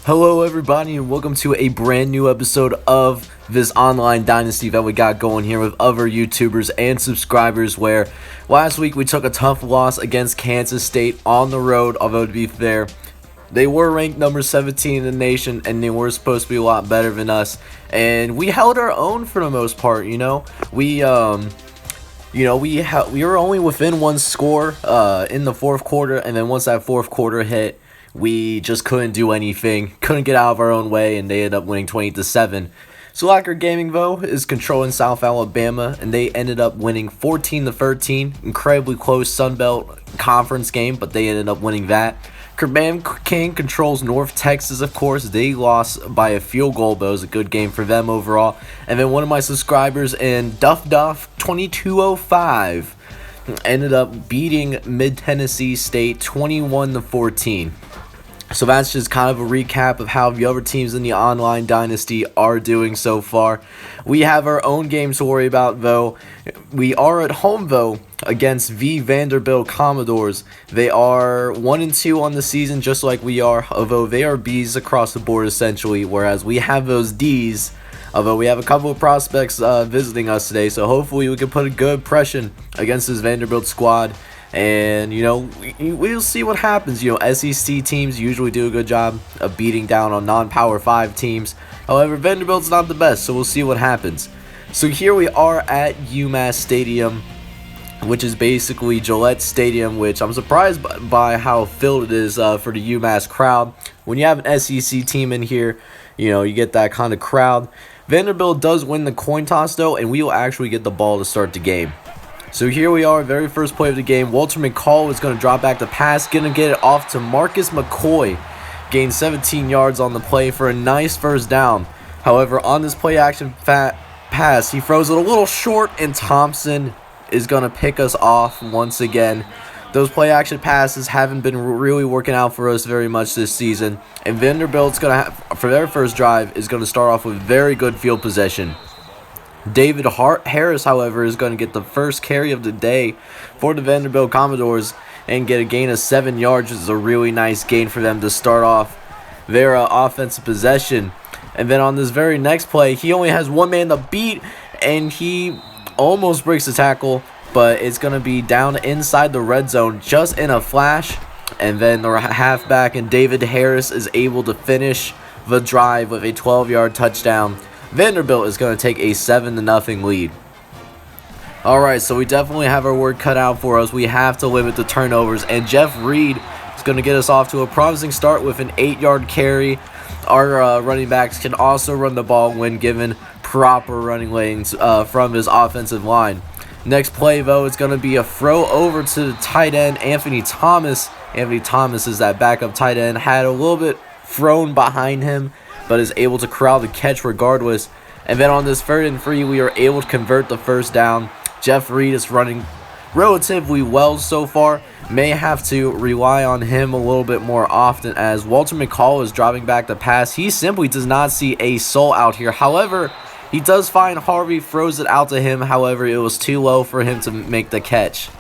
Hello everybody and welcome to a brand new episode of this online Dynasty that we got going here with other YouTubers and subscribers, where last week we took a tough loss against Kansas State on the road. Although to be fair, they were ranked number 17 in the nation and they were supposed to be a lot better than us, and we held our own for the most part. We were only within one score in the fourth quarter, and then once that fourth quarter hit, we just couldn't do anything, couldn't get out of our own way, and they ended up winning 20-7. Slacker Gaming, though, is controlling South Alabama, and they ended up winning 14-13. Incredibly close Sunbelt Conference game, but they ended up winning that. Command King controls North Texas, of course. They lost by a field goal, but it was a good game for them overall. And then one of my subscribers in Duff 2205 ended up beating Mid-Tennessee State 21-14. So that's just kind of a recap of how the other teams in the online Dynasty are doing so far. We have our own games to worry about, though. We are at home, though, against the Vanderbilt Commodores. They are 1-2 on the season, just like we are, although they are Bs across the board, essentially, whereas we have those Ds, although we have a couple of prospects visiting us today, so hopefully we can put a good impression against this Vanderbilt squad. And, we'll see what happens. SEC teams usually do a good job of beating down on non-Power 5 teams. However, Vanderbilt's not the best, so we'll see what happens. So here we are at UMass Stadium, which is basically Gillette Stadium, which I'm surprised by how filled it is for the UMass crowd. When you have an SEC team in here, you get that kind of crowd. Vanderbilt does win the coin toss, though, and we will actually get the ball to start the game. So here we are, very first play of the game. Walter McCall is going to drop back the pass, going to get it off to Marcus McCoy. Gained 17 yards on the play for a nice first down. However, on this play action pass, he throws it a little short, and Thompson is going to pick us off once again. Those play action passes haven't been really working out for us very much this season. And Vanderbilt's going to have, for their first drive, is going to start off with very good field possession. David Harris, however, is going to get the first carry of the day for the Vanderbilt Commodores and get a gain of 7 yards, which is a really nice gain for them to start off their offensive possession. And then on this very next play, he only has one man to beat, and he almost breaks the tackle, but it's going to be down inside the red zone just in a flash. And then the halfback and David Harris is able to finish the drive with a 12-yard touchdown. Vanderbilt is going to take a 7-0 lead. Alright, so we definitely have our work cut out for us. We have to limit the turnovers, and Jeff Reed is going to get us off to a promising start with an 8-yard carry. Our running backs can also run the ball when given proper running lanes from his offensive line. Next play, though, it's going to be a throw over to the tight end, Anthony Thomas. Anthony Thomas is that backup tight end, had a little bit thrown behind him, but is able to corral the catch regardless. And then on this 3rd and 3, we are able to convert the first down. Jeff Reed is running relatively well so far. May have to rely on him a little bit more often, as Walter McCall is dropping back the pass. He simply does not see a soul out here. However, he does find Harvey, throws it out to him. However, it was too low for him to make the catch.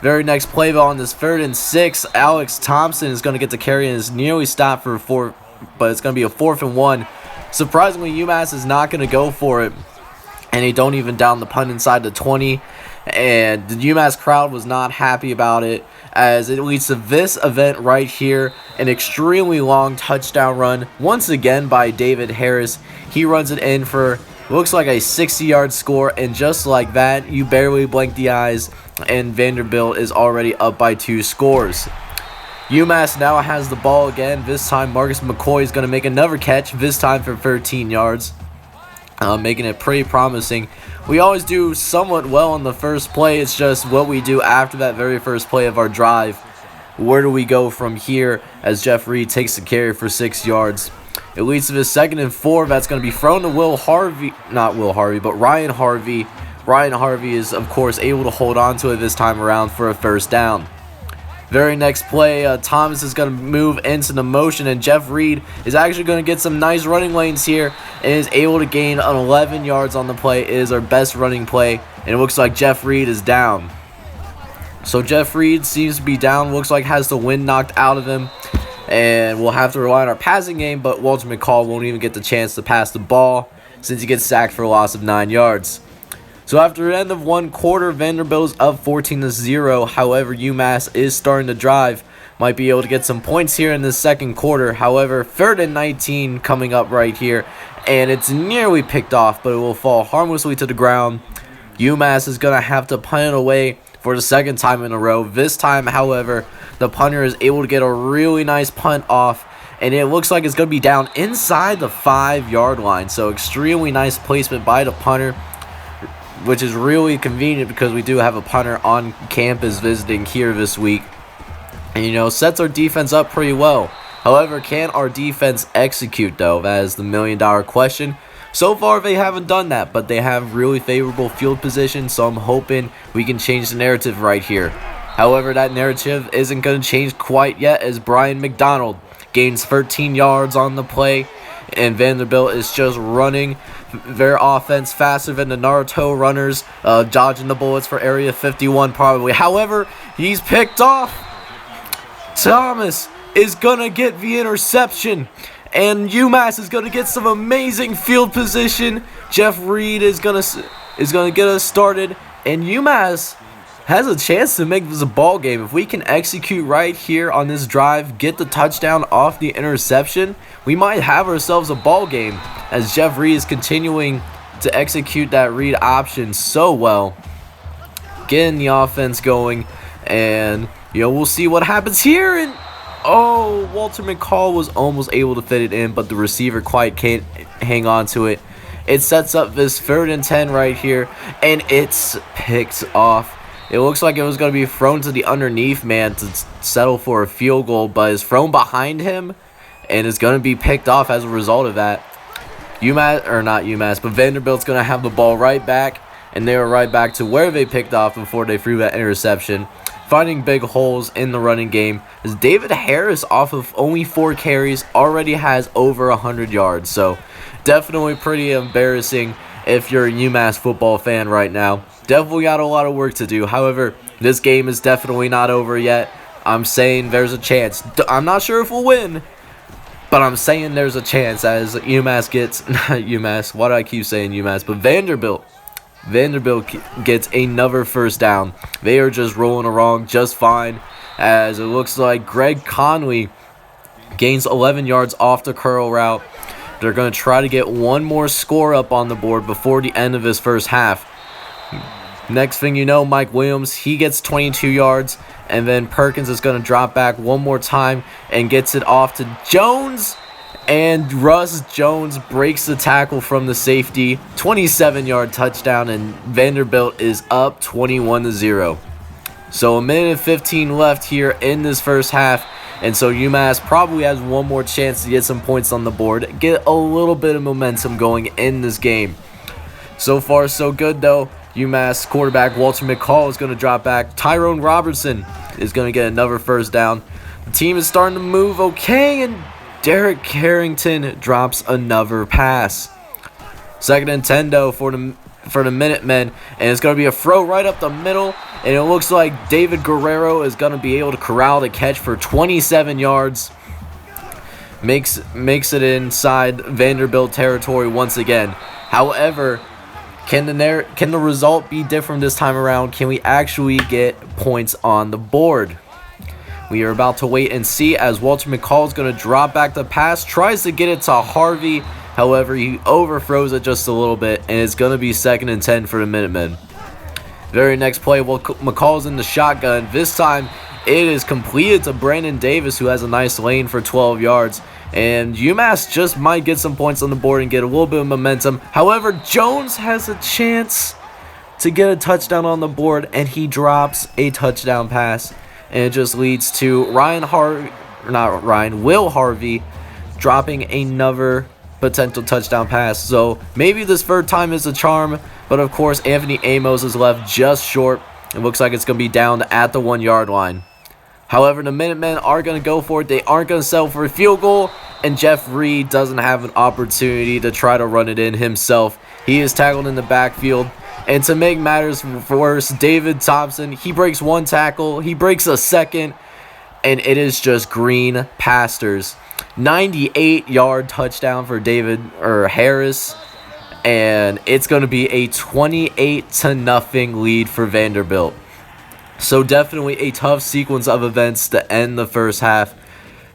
Very next play, though, on this 3rd and 6, Alex Thompson is going to get the carry and is nearly stopped for 4, but it's going to be a 4th and 1. Surprisingly, UMass is not going to go for it, and they don't even down the punt inside the 20, and the UMass crowd was not happy about it, as it leads to this event right here, an extremely long touchdown run, once again by David Harris. He runs it in for, looks like a 60-yard score, and just like that, you barely blink the eyes, and Vanderbilt is already up by 2 scores. UMass now has the ball again. This time, Marcus McCoy is going to make another catch, this time for 13 yards, making it pretty promising. We always do somewhat well on the first play. It's just what we do after that very first play of our drive. Where do we go from here, as Jeff Reed takes the carry for 6 yards? It leads to the 2nd and 4. That's going to be thrown to Ryan Harvey. Ryan Harvey is, of course, able to hold on to it this time around for a first down. Very next play, Thomas is going to move into the motion, and Jeff Reed is actually going to get some nice running lanes here and is able to gain 11 yards on the play. It is our best running play, and it looks like Jeff Reed is down. So Jeff Reed seems to be down, looks like has the wind knocked out of him. and we'll have to rely on our passing game, but Walter McCall won't even get the chance to pass the ball since he gets sacked for a loss of 9 yards. So after the end of one quarter, Vanderbilt is up 14-0. However, UMass is starting to drive. Might be able to get some points here in the second quarter. However, 3rd and 19 coming up right here. And it's nearly picked off, but it will fall harmlessly to the ground. UMass is going to have to punt it away for the second time in a row. This time, however, the punter is able to get a really nice punt off. And it looks like it's going to be down inside the 5-yard line. So extremely nice placement by the punter, which is really convenient because we do have a punter on campus visiting here this week. And, sets our defense up pretty well. However, can our defense execute, though? That is the million-dollar question. So far, they haven't done that, but they have really favorable field position, so I'm hoping we can change the narrative right here. However, that narrative isn't going to change quite yet as Brian McDonald gains 13 yards on the play, and Vanderbilt is just running their offense faster than the Naruto runners, dodging the bullets for Area 51 probably. However, he's picked off. Thomas is going to get the interception, and UMass is going to get some amazing field position. Jeff Reed is going to get us started, and UMass has a chance to make this a ball game. If we can execute right here on this drive, get the touchdown off the interception, we might have ourselves a ball game as Jeff Reed is continuing to execute that read option so well, getting the offense going, and we'll see what happens here. And Walter McCall was almost able to fit it in, but the receiver quite can't hang on to it. It sets up this 3rd and 10 right here, and it's picked off. It looks like it was going to be thrown to the underneath man to settle for a field goal, but it's thrown behind him, and it's going to be picked off as a result of that. But Vanderbilt's going to have the ball right back, and they were right back to where they picked off before they threw that interception. Finding big holes in the running game as David Harris, off of only 4 carries, already has over 100 yards. So definitely pretty embarrassing if you're a UMass football fan right now. Definitely got a lot of work to do. However, this game is definitely not over yet. I'm saying there's a chance. I'm not sure if we'll win, but I'm saying there's a chance as UMass gets, not UMass, why do I keep saying UMass, but Vanderbilt gets another first down. They are just rolling along just fine as it looks like Greg Conley gains 11 yards off the curl route. They're going to try to get one more score up on the board before the end of this first half. Next thing you know, Mike Williams, he gets 22 yards, and then Perkins is going to drop back one more time and gets it off to Jones. And Russ Jones breaks the tackle from the safety. 27-yard touchdown, and Vanderbilt is up 21-0. So a minute and 15 left here in this first half. And so UMass probably has one more chance to get some points on the board. Get a little bit of momentum going in this game. So far, so good, though. UMass quarterback Walter McCall is going to drop back. Tyrone Robertson is going to get another first down. The team is starting to move okay, and Derek Carrington drops another pass. 2nd and 10, though, for the Minutemen, and it's going to be a throw right up the middle, and it looks like David Guerrero is going to be able to corral the catch for 27 yards. Makes it inside Vanderbilt territory once again. However, can the result be different this time around? Can we actually get points on the board? We are about to wait and see as Walter McCall is going to drop back the pass, tries to get it to Harvey. However, he overthrows it just a little bit, and it's going to be 2nd and 10 for the Minutemen. Very next play, McCall's in the shotgun. This time, it is completed to Brandon Davis, who has a nice lane for 12 yards. And UMass just might get some points on the board and get a little bit of momentum. However, Jones has a chance to get a touchdown on the board, and he drops a touchdown pass. And it just leads to Will Harvey dropping another potential touchdown pass. So maybe this 3rd time is a charm, but of course Anthony Amos is left just short. It looks like it's going to be down at the 1-yard line. However, the Minutemen are going to go for it. They aren't going to settle for a field goal, and Jeff Reed doesn't have an opportunity to try to run it in himself. He is tackled in the backfield. And to make matters worse, David Thompson, he breaks one tackle, he breaks a second, and it is just green pastures. 98-yard touchdown for Harris, and it's going to be a 28-0 lead for Vanderbilt. So definitely a tough sequence of events to end the first half.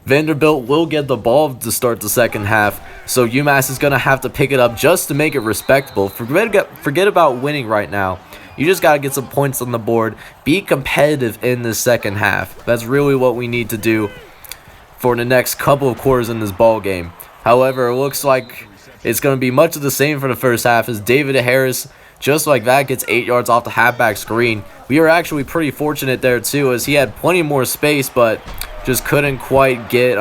Vanderbilt will get the ball to start the second half, so UMass is going to have to pick it up just to make it respectable. Forget about winning right now. You just got to get some points on the board, be competitive in the second half. That's really what we need to do for the next couple of quarters in this ball game. However, it looks like it's going to be much of the same for the first half, as David Harris, just like that, gets 8 yards off the halfback screen. We were actually pretty fortunate there too, as he had plenty more space, but just couldn't quite get,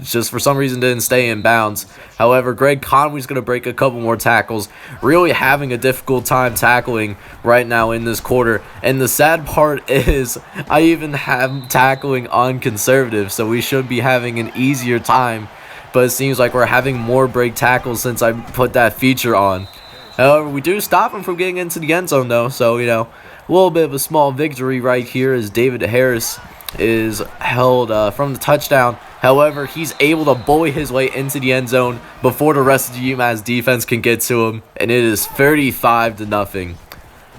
just for some reason didn't stay in bounds. However, Greg Conway's going to break a couple more tackles, really having a difficult time tackling right now in this quarter. And the sad part is I even have tackling on conservative, so we should be having an easier time. But it seems like we're having more break tackles since I put that feature on. However, we do stop him from getting into the end zone, though. So, a little bit of a small victory right here as David Harris is held from the touchdown. However, he's able to bully his way into the end zone before the rest of the UMass defense can get to him, and it is 35-0.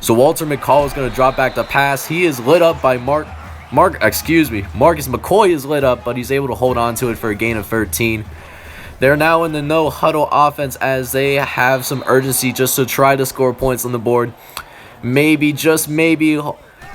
So Walter McCall is going to drop back the pass. He is lit up by Marcus McCoy is lit up, but he's able to hold on to it for a gain of 13. They're now in the no-huddle offense as they have some urgency just to try to score points on the board. Maybe, just maybe,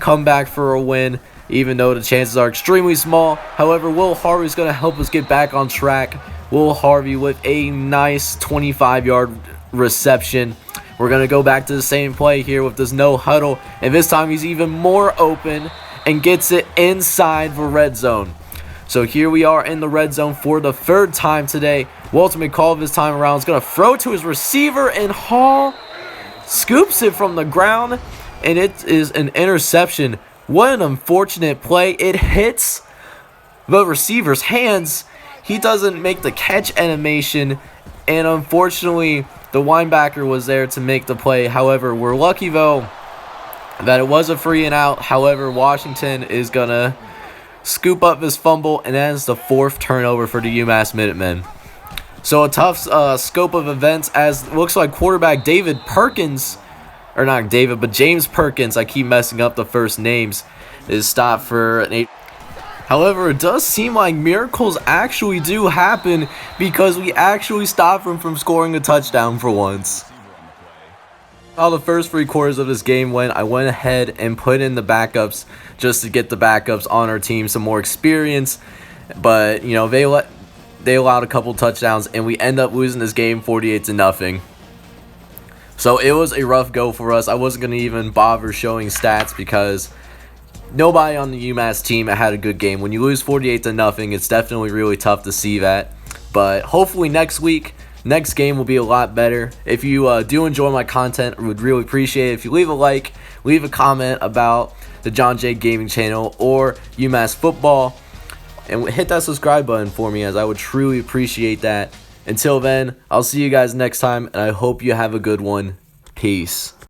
come back for a win, even though the chances are extremely small. However, Will Harvey's going to help us get back on track. Will Harvey with a nice 25-yard reception. We're going to go back to the same play here with this no-huddle, and this time he's even more open and gets it inside the red zone. So here we are in the red zone for the third time today. Walter McCall this time around is going to throw to his receiver, and Hall scoops it from the ground, and it is an interception. What an unfortunate play. It hits the receiver's hands. He doesn't make the catch animation, and unfortunately, the linebacker was there to make the play. However, we're lucky, though, that it was a free and out. However, Washington is going to scoop up this fumble, and that is the fourth turnover for the UMass Minutemen. So a tough scope of events, as it looks like quarterback James Perkins, I keep messing up the first names, is stopped for an 8. However, it does seem like miracles actually do happen, because we actually stopped him from scoring a touchdown for once. How the first 3 quarters of this game went, I went ahead and put in the backups just to get the backups on our team some more experience. But, they allowed a couple touchdowns, and we end up losing this game 48-0. So it was a rough go for us. I wasn't going to even bother showing stats because nobody on the UMass team had a good game. When you lose 48-0, it's definitely really tough to see that. But hopefully next game will be a lot better. If you do enjoy my content, I would really appreciate it if you leave a like, leave a comment about the John J Gaming channel or UMass Football, and hit that subscribe button for me, as I would truly appreciate that. Until then, I'll see you guys next time, and I hope you have a good one. Peace.